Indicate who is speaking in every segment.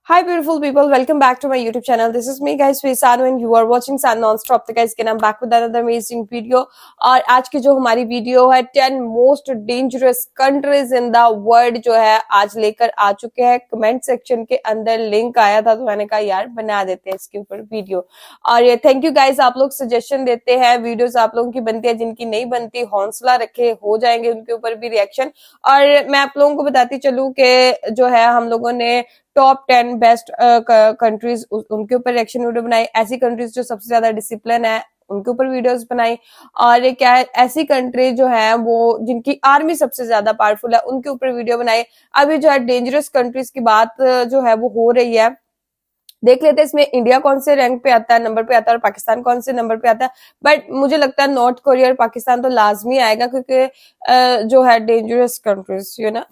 Speaker 1: Hi beautiful people, welcome back to my YouTube channel. This is me guys Sanu and you are watching Sun Non-Stop. तो guys again I'm back with another amazing video. और आज की जो हमारी video है 10 most dangerous countries in the world जो है आज लेकर आ चुके हैं. कमेंट सेक्शन के अंदर लिंक आया था तो मैंने कहा यार बना देते हैं इसके ऊपर वीडियो. और ये थैंक यू गाइज, आप लोग सजेशन देते हैं, वीडियोस आप लोगों की बनती है, जिनकी नहीं बनती हौसला रखे हो जाएंगे उनके ऊपर भी रिएक्शन. और मैं आप लोगों को बताती चलूं कि जो है हम लोगों ने टॉप 10 बेस्ट कंट्रीज उनके ऊपर रिएक्शन वीडियो बनाई. ऐसी कंट्रीज जो सबसे ज्यादा डिसिप्लिन है उनके ऊपर वीडियोस बनाई. और क्या है, ऐसी कंट्री जो है वो जिनकी आर्मी सबसे ज्यादा पावरफुल है उनके ऊपर वीडियो बनाई. अभी जो है डेंजरस कंट्रीज की बात जो है वो हो रही है. देख लेते हैं इसमें इंडिया कौन से रैंक पे आता है, नंबर पे आता है, और पाकिस्तान कौन से नंबर पे आता है. बट मुझे लगता है नॉर्थ कोरिया और पाकिस्तान तो लाजमी आएगा क्योंकि जो है डेंजरस कंट्रीज यू ना.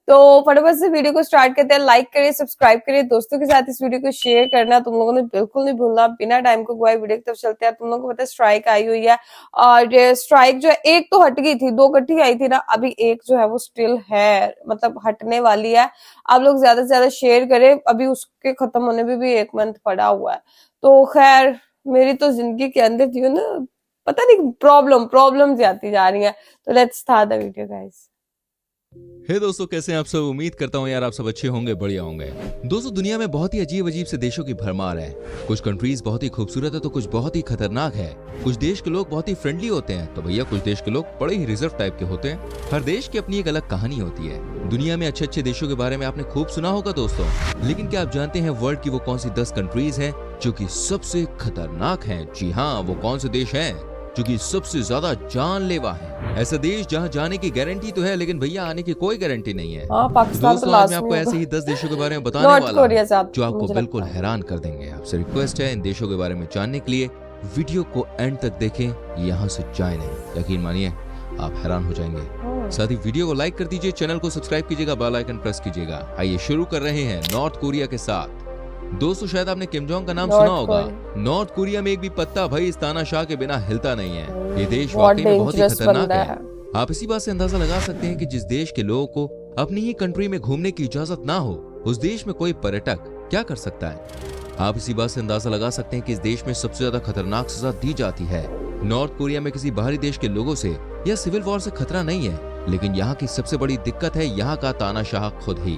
Speaker 1: तो फटाफट से वीडियो को स्टार्ट करते हैं. लाइक करिए, सब्सक्राइब करिए, दोस्तों के साथ इस वीडियो को शेयर करना तुम लोगों ने बिल्कुल नहीं भूलना. बिना टाइम को गवाए वीडियो की तरफ चलते हैं. तुम लोगों को पता है स्ट्राइक आई हुई है और स्ट्राइक जो है एक तो हट गई थी, दो इकट्ठी आई थी ना, अभी एक जो है वो स्टिल है, मतलब हटने वाली है. आप लोग ज्यादा से ज्यादा शेयर करें, अभी उसके खत्म होने में भी 1 मंथ पड़ा हुआ है. तो खैर मेरी तो जिंदगी के अंदर थी ना, पता नहीं प्रॉब्लम्स आती जा रही हैं. तो let's start the video guys.
Speaker 2: Hey दोस्तों, कैसे हैं आप सब? उम्मीद करता हूं यार आप सब अच्छे होंगे, बढ़िया होंगे. दोस्तों, दुनिया में बहुत ही अजीब से देशों की भरमार है. कुछ कंट्रीज बहुत ही खूबसूरत है तो कुछ बहुत ही खतरनाक है. कुछ देश के लोग बहुत ही फ्रेंडली होते हैं तो भैया कुछ देश के लोग बड़े ही रिजर्व टाइप के होते हैं. हर देश की अपनी एक अलग कहानी होती है. दुनिया में अच्छे देशों के बारे में आपने खूब सुना होगा दोस्तों, लेकिन क्या आप जानते हैं वर्ल्ड की वो कौन सी 10 कंट्रीज हैं जो कि सबसे खतरनाक हैं? जी हाँ, वो कौन से देश हैं जो कि सबसे ज्यादा जानलेवा है? ऐसा देश जहां जाने की गारंटी तो है लेकिन भैया आने की कोई गारंटी नहीं है.
Speaker 1: पाकिस्तान
Speaker 2: दोस्तों, आज मैं आपको ऐसे ही 10 देशों के बारे में बताने वाला हूं जो आपको बिल्कुल हैरान कर देंगे. आपसे रिक्वेस्ट है इन देशों के बारे में जानने के लिए वीडियो को एंड तक देखें, यहाँ से जाए नहीं. यकीन मानिए आप हैरान हो जाएंगे. साथ ही वीडियो को लाइक कर दीजिए, चैनल को सब्सक्राइब कीजिएगा, बेल आइकन प्रेस कीजिएगा. आइए शुरू कर रहे हैं नॉर्थ कोरिया के साथ. दोस्तों, शायद आपने किम जोंग का नाम सुना होगा. नॉर्थ कोरिया में एक भी पत्ता भाई इस तानाशाह के बिना हिलता नहीं है. ये देश वाकई में बहुत ही खतरनाक है. आप इसी बात से अंदाजा लगा सकते हैं कि जिस देश के लोगों को अपनी ही कंट्री में घूमने की इजाजत ना हो, उस देश में कोई पर्यटक क्या कर सकता है. आप इसी बात से अंदाजा लगा सकते हैं कि इस देश में सबसे ज्यादा खतरनाक सजा दी जाती है. नॉर्थ कोरिया में किसी बाहरी देश के लोगों से या सिविल वॉर से खतरा नहीं है, लेकिन यहाँ की सबसे बड़ी दिक्कत है यहाँ का तानाशाह खुद ही.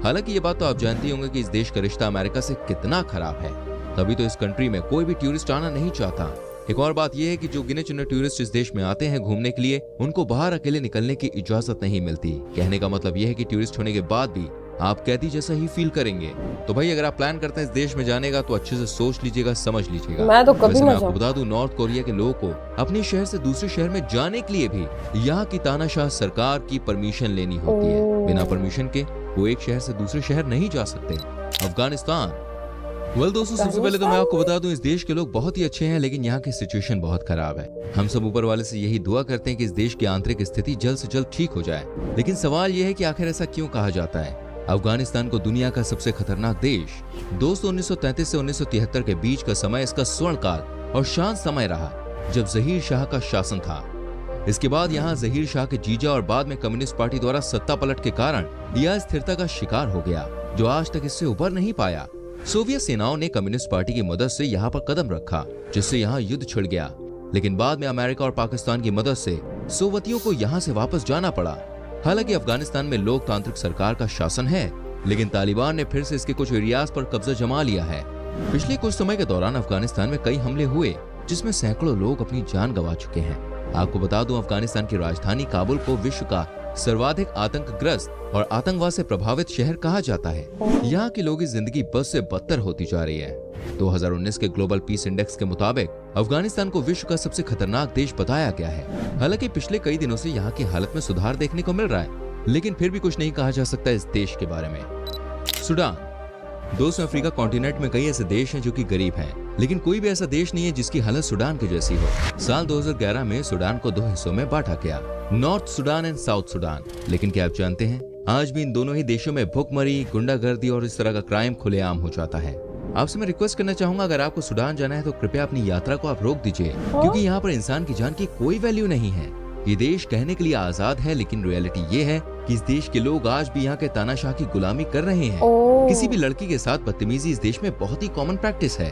Speaker 2: हालांकि ये बात तो आप जानते होंगे कि इस देश का रिश्ता अमेरिका से कितना खराब है, तभी तो इस कंट्री में कोई भी टूरिस्ट आना नहीं चाहता. एक और बात यह है कि जो गिने चुने टूरिस्ट इस देश में आते हैं घूमने के लिए, उनको बाहर अकेले निकलने की इजाजत नहीं मिलती. कहने का मतलब यह है कि टूरिस्ट होने के बाद भी आप कैदी जैसा ही फील करेंगे. तो भाई अगर आप प्लान करते हैं इस देश में जाने का तो अच्छे से सोच लीजिएगा, समझ लीजिएगा.
Speaker 1: मैं तो कभी
Speaker 2: मैं आपको बता दूं, नॉर्थ कोरिया के लोगों को अपने शहर से दूसरे शहर में जाने के लिए भी यहाँ की तानाशाह सरकार की परमिशन लेनी होती है. बिना परमिशन के वो एक शहर से दूसरे शहर नहीं जा सकते. अफगानिस्तान. दोस्तों, सबसे पहले तो मैं आपको बता दूं इस देश के लोग बहुत ही अच्छे हैं, लेकिन यहाँ की सिचुएशन बहुत खराब है. हम सब ऊपर वाले से यही दुआ करते हैं कि इस देश की आंतरिक स्थिति जल्द से जल्द ठीक हो जाए. लेकिन सवाल यह है कि आखिर ऐसा क्यों कहा जाता है? अफगानिस्तान को दुनिया का सबसे खतरनाक देश दोस्तों 1933 से 1973 के बीच का समय इसका स्वर्ण काल और शांत समय रहा, जब जहीर शाह का शासन था. इसके बाद यहाँ जहीर शाह के जीजा और बाद में कम्युनिस्ट पार्टी द्वारा सत्ता पलट के कारण यह स्थिरता का शिकार हो गया, जो आज तक इससे उबर नहीं पाया. सोवियत सेनाओं ने कम्युनिस्ट पार्टी की मदद से यहाँ पर कदम रखा, जिससे यहाँ युद्ध छिड़ गया. लेकिन बाद में अमेरिका और पाकिस्तान की मदद से सोवियतियों को यहाँ से वापस जाना पड़ा. हालांकि अफगानिस्तान में लोकतांत्रिक सरकार का शासन है, लेकिन तालिबान ने फिर से इसके कुछ एरियाज पर कब्जा जमा लिया है. पिछले कुछ समय के दौरान अफगानिस्तान में कई हमले हुए, जिसमें सैकड़ों लोग अपनी जान गंवा चुके हैं. आपको बता दूं, अफगानिस्तान की राजधानी काबुल को विश्व का सर्वाधिक आतंकग्रस्त और आतंकवाद से प्रभावित शहर कहा जाता है. यहाँ के लोगों की जिंदगी बद से बदतर होती जा रही है. 2019 के ग्लोबल पीस इंडेक्स के मुताबिक अफगानिस्तान को विश्व का सबसे खतरनाक देश बताया गया है. हालांकि पिछले कई दिनों से यहाँ की हालत में सुधार देखने को मिल रहा है, लेकिन फिर भी कुछ नहीं कहा जा सकता इस देश के बारे में. सूडान. दोस्तों, अफ्रीका कॉन्टिनेंट में कई ऐसे देश हैं जो कि गरीब हैं, लेकिन कोई भी ऐसा देश नहीं है जिसकी हालत सूडान की जैसी हो. साल 2011 में सूडान को 2 हिस्सों में बांटा गया, north Sudan and south Sudan. लेकिन क्या आप जानते हैं आज भी इन दोनों ही देशों में भुखमरी, गुंडागर्दी और इस तरह का क्राइम खुलेआम हो जाता है. आपसे मैं रिक्वेस्ट करना चाहूंगा, अगर आपको सूडान जाना है तो कृपया अपनी यात्रा को आप रोक दीजिए, क्योंकि यहाँ पर इंसान की जान की कोई वैल्यू नहीं है. ये देश कहने के लिए आजाद है, लेकिन रियलिटी ये है कि इस देश के लोग आज भी यहाँ के तानाशाह की गुलामी कर रहे हैं। किसी भी लड़की के साथ बदतमीजी इस देश में बहुत ही कॉमन प्रैक्टिस है।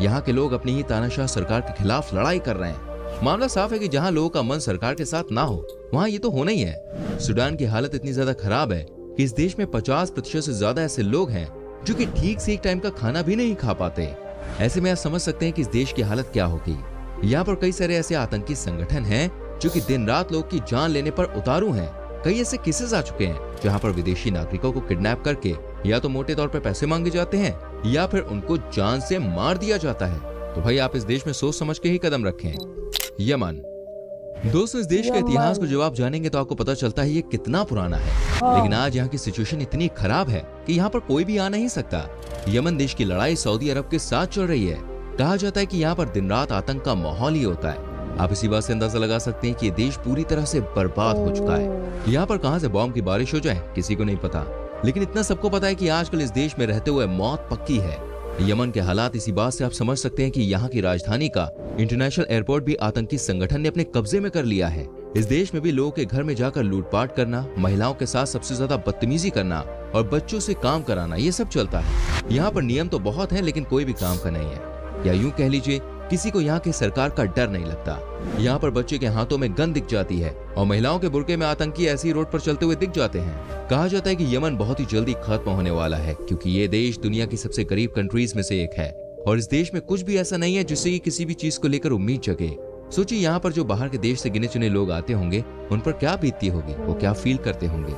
Speaker 2: यहाँ के लोग अपनी ही तानाशाह सरकार के खिलाफ लड़ाई कर रहे हैं। मामला साफ है कि जहाँ लोगों का मन सरकार के साथ ना हो वहाँ ये तो होना ही है। सूडान की हालत इतनी ज्यादा खराब है कि इस देश में 50% से ज्यादा ऐसे लोग हैं जो कि ठीक से एक टाइम का खाना भी नहीं खा पाते। ऐसे में आप समझ सकते हैं कि इस देश की हालत क्या होगी। यहाँ पर कई सारे ऐसे आतंकी संगठन हैं जो कि दिन रात लोग की जान लेने पर उतारू हैं। कई ऐसे केसेस आ चुके हैं जहाँ पर विदेशी नागरिकों को किडनैप करके या तो मोटे तौर पर पैसे मांगे जाते हैं या फिर उनको जान से मार दिया जाता है। तो भाई आप इस देश में सोच समझ के ही कदम रखें। यमन। दोस्तों, इस देश के इतिहास को जब आप जानेंगे तो आपको पता चलता है ये कितना पुराना है। लेकिन आज यहाँ की सिचुएशन इतनी खराब है कि यहाँ पर कोई भी आ नहीं सकता। यमन देश की लड़ाई सऊदी अरब के साथ चल रही है। कहा जाता है कि यहाँ पर दिन रात आतंक का माहौल ही होता है। आप इसी बात से अंदाजा लगा सकते हैं कि ये देश पूरी तरह से बर्बाद हो चुका है। यहाँ पर कहां से बॉम्ब की बारिश हो जाए किसी को नहीं पता, लेकिन इतना सबको पता है कि आजकल इस देश में रहते हुए मौत पक्की है। यमन के हालात इसी बात से आप समझ सकते हैं कि यहाँ की राजधानी का इंटरनेशनल एयरपोर्ट भी आतंकी संगठन ने अपने कब्जे में कर लिया है। इस देश में भी लोगों के घर में जाकर लूटपाट करना, महिलाओं के साथ सबसे ज्यादा बदतमीजी करना और बच्चों से काम कराना, ये सब चलता है। यहाँ पर नियम तो बहुत है लेकिन कोई भी काम का नहीं है, या यूं कह लीजिए किसी को यहाँ की सरकार का डर नहीं लगता। यहाँ पर बच्चे के हाथों में गन दिख जाती है और महिलाओं के बुर्के में आतंकी ऐसी रोड पर चलते हुए दिख जाते हैं। कहा जाता है कि यमन बहुत ही जल्दी खत्म होने वाला है क्योंकि ये देश दुनिया की सबसे गरीब कंट्रीज में से एक है और इस देश में कुछ भी ऐसा नहीं है जिससे किसी भी चीज को लेकर उम्मीद जगे। सोचिए यहाँ पर जो बाहर के देश से गिने चुने लोग आते होंगे उन पर क्या बीतती होगी, वो क्या फील करते होंगे।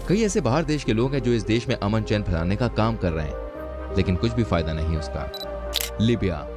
Speaker 2: कई ऐसे बाहर देश के लोग हैं जो इस देश में अमन चैन फैलाने का काम कर रहे हैं लेकिन कुछ भी फायदा नहीं उसका। लीबिया।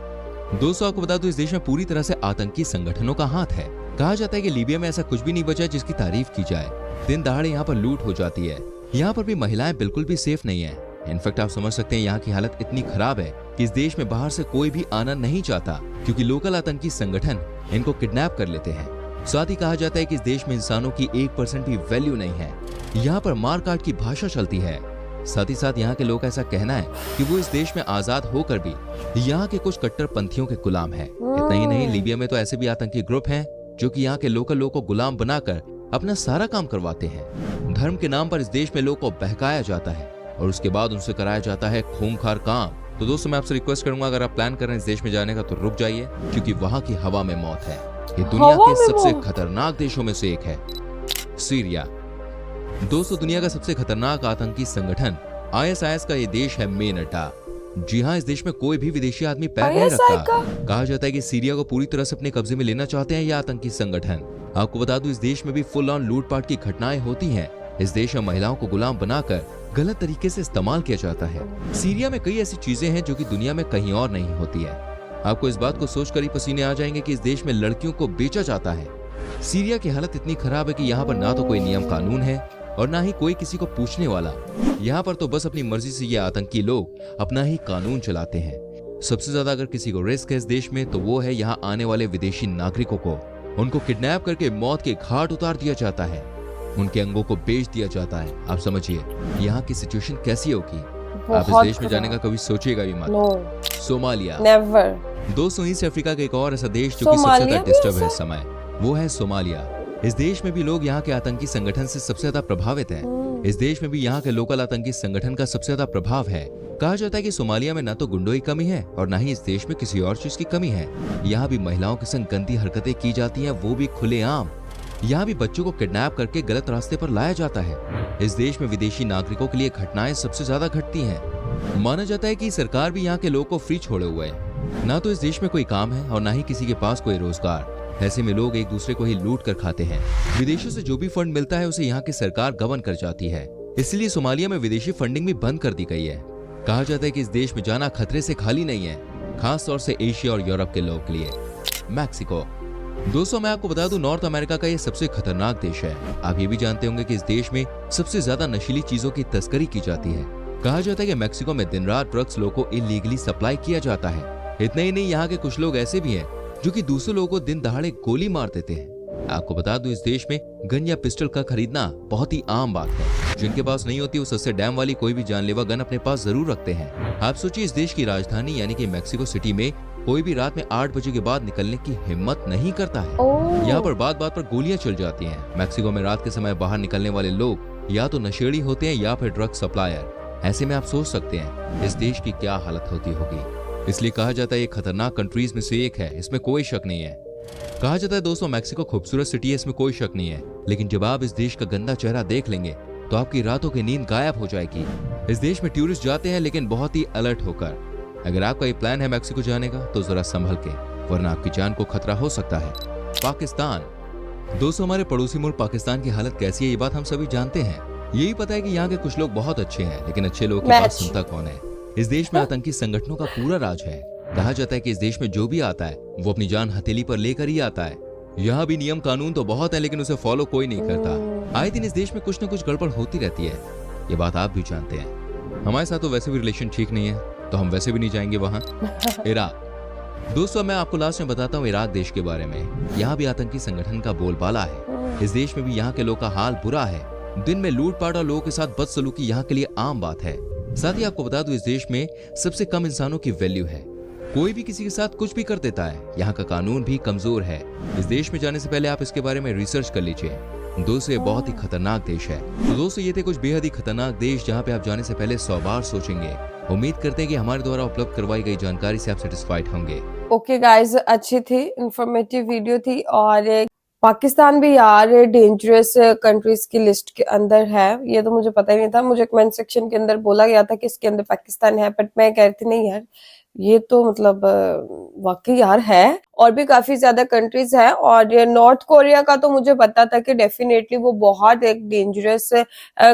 Speaker 2: दोस्तों, आपको बता दूं इस देश में पूरी तरह से आतंकी संगठनों का हाथ है। कहा जाता है कि लीबिया में ऐसा कुछ भी नहीं बचा जिसकी तारीफ की जाए। दिन दहाड़े यहाँ पर लूट हो जाती है। यहाँ पर भी महिलाएं बिल्कुल भी सेफ नहीं है। इनफैक्ट आप समझ सकते हैं यहाँ की हालत इतनी खराब है कि इस देश में बाहर से कोई भी आना नहीं चाहता क्योंकि लोकल आतंकी संगठन इनको किडनैप कर लेते हैं। साथ ही कहा जाता है कि इस देश में इंसानों की 1% भी वैल्यू नहीं है। यहाँ पर मारकाट की भाषा चलती है। साथ ही साथ यहाँ के लोग ऐसा कहना है कि वो इस देश में आजाद होकर भी यहाँ के कुछ कट्टरपंथियों के गुलाम हैं। इतना ही नहीं, लीबिया में तो ऐसे भी आतंकी ग्रुप हैं जो कि यहाँ के लोकल लोगों को गुलाम बनाकर अपना सारा काम करवाते हैं। धर्म के नाम पर इस देश में लोगों को बहकाया जाता है और उसके बाद उनसे कराया जाता है खूंखार काम। तो दोस्तों, मैं आपसे रिक्वेस्ट करूंगा अगर आप प्लान कर रहे हैं इस देश में जाने का तो रुक जाइए क्योंकि वहाँ की हवा में मौत है। ये दुनिया के सबसे खतरनाक देशों में से एक है। सीरिया। दोस्तों, दुनिया का सबसे खतरनाक आतंकी संगठन ISIS का ये देश है मेन अड्डा। जी हाँ, इस देश में कोई भी विदेशी आदमी पैर नहीं रखता। कहा जाता है कि सीरिया को पूरी तरह से अपने कब्जे में लेना चाहते हैं ये आतंकी संगठन। आपको बता दूं इस देश में भी फुल ऑन लूटपाट की घटनाएं होती हैं। इस देश में महिलाओं को गुलाम बनाकर गलत तरीके से इस्तेमाल किया जाता है। सीरिया में कई ऐसी चीजें हैं जो कि दुनिया में कहीं और नहीं होती है। आपको इस बात को सोचकर ही पसीने आ जाएंगे कि इस देश में लड़कियों को बेचा जाता है। सीरिया की हालत इतनी खराब है कि यहाँ पर ना तो कोई नियम कानून है और ना ही कोई किसी को पूछने वाला। यहाँ पर तो बस अपनी मर्जी से ये आतंकी लोग अपना ही कानून चलाते हैं। सबसे ज्यादा अगर किसी को रिस्क है इस देश में तो वो है यहाँ आने वाले विदेशी नागरिकों को। उनको किडनैप करके मौत के घाट उतार दिया जाता है, उनके अंगों को बेच दिया जाता है। आप समझिए यहाँ की सिचुएशन कैसी होगी। आप इस देश में जाने का कभी सोचिएगा भी मत। सोमालिया। नेवर। दोस्तों, ईस्ट अफ्रीका का एक और ऐसा देश जो कि सबसे ज्यादा डिस्टर्ब है इस समय, वो है सोमालिया। इस देश में भी लोग यहाँ के आतंकी संगठन से सबसे ज्यादा प्रभावित हैं। इस देश में भी यहाँ के लोकल आतंकी संगठन का सबसे ज्यादा प्रभाव है। कहा जाता है कि सोमालिया में न तो गुंडों की कमी है और न ही इस देश में किसी और चीज की कमी है। यहाँ भी महिलाओं के संग गंदी हरकतें की जाती हैं, वो भी खुलेआम। यहाँ भी बच्चों को किडनैप करके गलत रास्ते पर लाया जाता है। इस देश में विदेशी नागरिकों के लिए घटनाएं सबसे ज्यादा घटती हैं। माना जाता है कि सरकार भी यहाँ के लोगों को फ्री छोड़े हुए है। ना तो इस देश में कोई काम है और ना ही किसी के पास कोई रोजगार। ऐसे में लोग एक दूसरे को ही लूट कर खाते हैं। विदेशों से जो भी फंड मिलता है उसे यहाँ की सरकार गबन कर जाती है। इसलिए सोमालिया में विदेशी फंडिंग भी बंद कर दी गई है। कहा जाता है कि इस देश में जाना खतरे से खाली नहीं है, खास तौर से एशिया और यूरोप के लोगों के लिए। मैक्सिको। दोस्तों, मैं आपको बता दूं नॉर्थ अमेरिका का ये सबसे खतरनाक देश है। आप ये भी जानते होंगे कि इस देश में सबसे ज्यादा नशीली चीजों की तस्करी की जाती है। कहा जाता है कि मैक्सिको में दिन रात ड्रग्स लोगों को इलीगली सप्लाई किया जाता है। इतना ही नहीं, यहाँ के कुछ लोग ऐसे भी हैं जो कि दूसरे लोगों को दिन दहाड़े गोली मार देते हैं। आपको बता दूं इस देश में गन या पिस्टल का खरीदना बहुत ही आम बात है। जिनके पास नहीं होती वो सस्ते डैम वाली कोई भी जानलेवा गन अपने पास जरूर रखते हैं। आप सोचिए इस देश की राजधानी यानी कि मैक्सिको सिटी में कोई भी रात में 8 बजे के बाद निकलने की हिम्मत नहीं करता है। यहाँ पर बात बात पर गोलियां चल जाती हैं। मैक्सिको में रात के समय बाहर निकलने वाले लोग या तो नशेड़ी होते हैं या फिर ड्रग सप्लायर। ऐसे में आप सोच सकते हैं इस देश की क्या हालत होती होगी। इसलिए कहा जाता है ये खतरनाक कंट्रीज में से एक है, इसमें कोई शक नहीं है। कहा जाता है दोस्तों मैक्सिको खूबसूरत सिटी है, इसमें कोई शक नहीं है, लेकिन जब आप इस देश का गंदा चेहरा देख लेंगे तो आपकी रातों की नींद गायब हो जाएगी। इस देश में टूरिस्ट जाते हैं लेकिन बहुत ही अलर्ट होकर। अगर आपका ये प्लान है मैक्सिको जाने का तो जरा संभल के, वरना आपकी जान को खतरा हो सकता है। पाकिस्तान। दोस्तों हमारे पड़ोसी मुल्क पाकिस्तान की हालत कैसी है ये बात हम सभी जानते हैं। यही पता है कि यहाँ के कुछ लोग बहुत अच्छे हैं, लेकिन अच्छे लोगों की बात सुनता कौन है। इस देश में आतंकी संगठनों का पूरा राज है। कहा जाता है कि इस देश में जो भी आता है वो अपनी जान हथेली पर लेकर ही आता है। यहाँ भी नियम कानून तो बहुत है लेकिन उसे फॉलो कोई नहीं करता। आए दिन इस देश में कुछ न कुछ गड़बड़ होती रहती है, ये बात आप भी जानते हैं। हमारे साथ तो वैसे भी रिलेशन ठीक नहीं है तो हम वैसे भी नहीं जाएंगे वहां। इराक। दोस्तों मैं आपको लास्ट में बताता हूँ इराक देश के बारे में। यहाँ भी आतंकी संगठन का बोलबाला है। इस देश में भी यहाँ के लोग का हाल बुरा है। दिन में लूटपाट और लोगों के साथ बदसलूकी यहाँ के लिए आम बात है। साथ ही आपको बता दूं इस देश में सबसे कम इंसानों की वैल्यू है। कोई भी किसी के साथ कुछ भी कर देता है। यहाँ का कानून भी कमजोर है। इस देश में जाने से पहले आप इसके बारे में रिसर्च कर लीजिए। दोस्तों ये बहुत ही खतरनाक देश है। तो दोस्तों ये थे कुछ बेहद ही खतरनाक देश जहाँ पे आप जाने से पहले 100 बार सोचेंगे। उम्मीद करते हैं कि हमारे द्वारा उपलब्ध करवाई गई जानकारी से आप सेटिस्फाइड होंगे।
Speaker 1: ओके गाइस, अच्छी थी, इंफॉर्मेटिव वीडियो थी। और पाकिस्तान भी यार डेंजरस कंट्रीज की लिस्ट के अंदर है, ये तो मुझे पता ही नहीं था। मुझे कमेंट सेक्शन के अंदर बोला गया था कि इसके अंदर पाकिस्तान है, बट मैं कह रही थी नहीं यार ये तो मतलब वाकई यार है। और भी काफी ज्यादा कंट्रीज है। और नॉर्थ कोरिया का तो मुझे पता था कि डेफिनेटली वो बहुत एक डेंजरस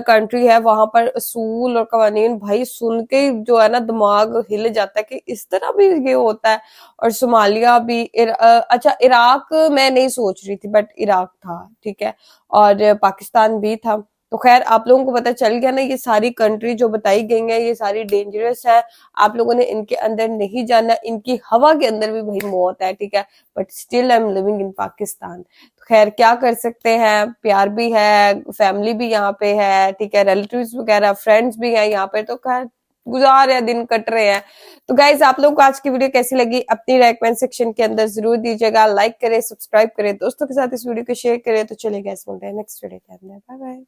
Speaker 1: कंट्री है। वहां पर असूल और कवानीन भाई सुन के ही जो है ना दिमाग हिल जाता है कि इस तरह भी ये होता है। और सोमालिया भी अच्छा इराक मैं नहीं सोच रही थी, बट इराक था, ठीक है। और पाकिस्तान भी था। तो खैर आप लोगों को पता चल गया ना, ये सारी कंट्री जो बताई गई है ये सारी डेंजरस है। आप लोगों ने इनके अंदर नहीं जाना। इनकी हवा के अंदर भी भाई मौत है, ठीक है, but still I am living in Pakistan. तो खैर क्या कर सकते हैं, प्यार भी है, फैमिली भी यहाँ पे है, ठीक है, रिलेटिव्स वगैरह फ्रेंड्स भी हैं यहाँ पे। तो खैर गुजार रहे, दिन कट रहे हैं। तो गाइज आप लोगों को आज की वीडियो कैसी लगी अपनी राय कमेंट सेक्शन के अंदर जरूर दीजिएगा। लाइक करें, सब्सक्राइब करें, दोस्तों के साथ इस वीडियो को शेयर करें। तो चलिए गाइस मिलते हैं नेक्स्ट वीडियो के अंदर। Bye bye.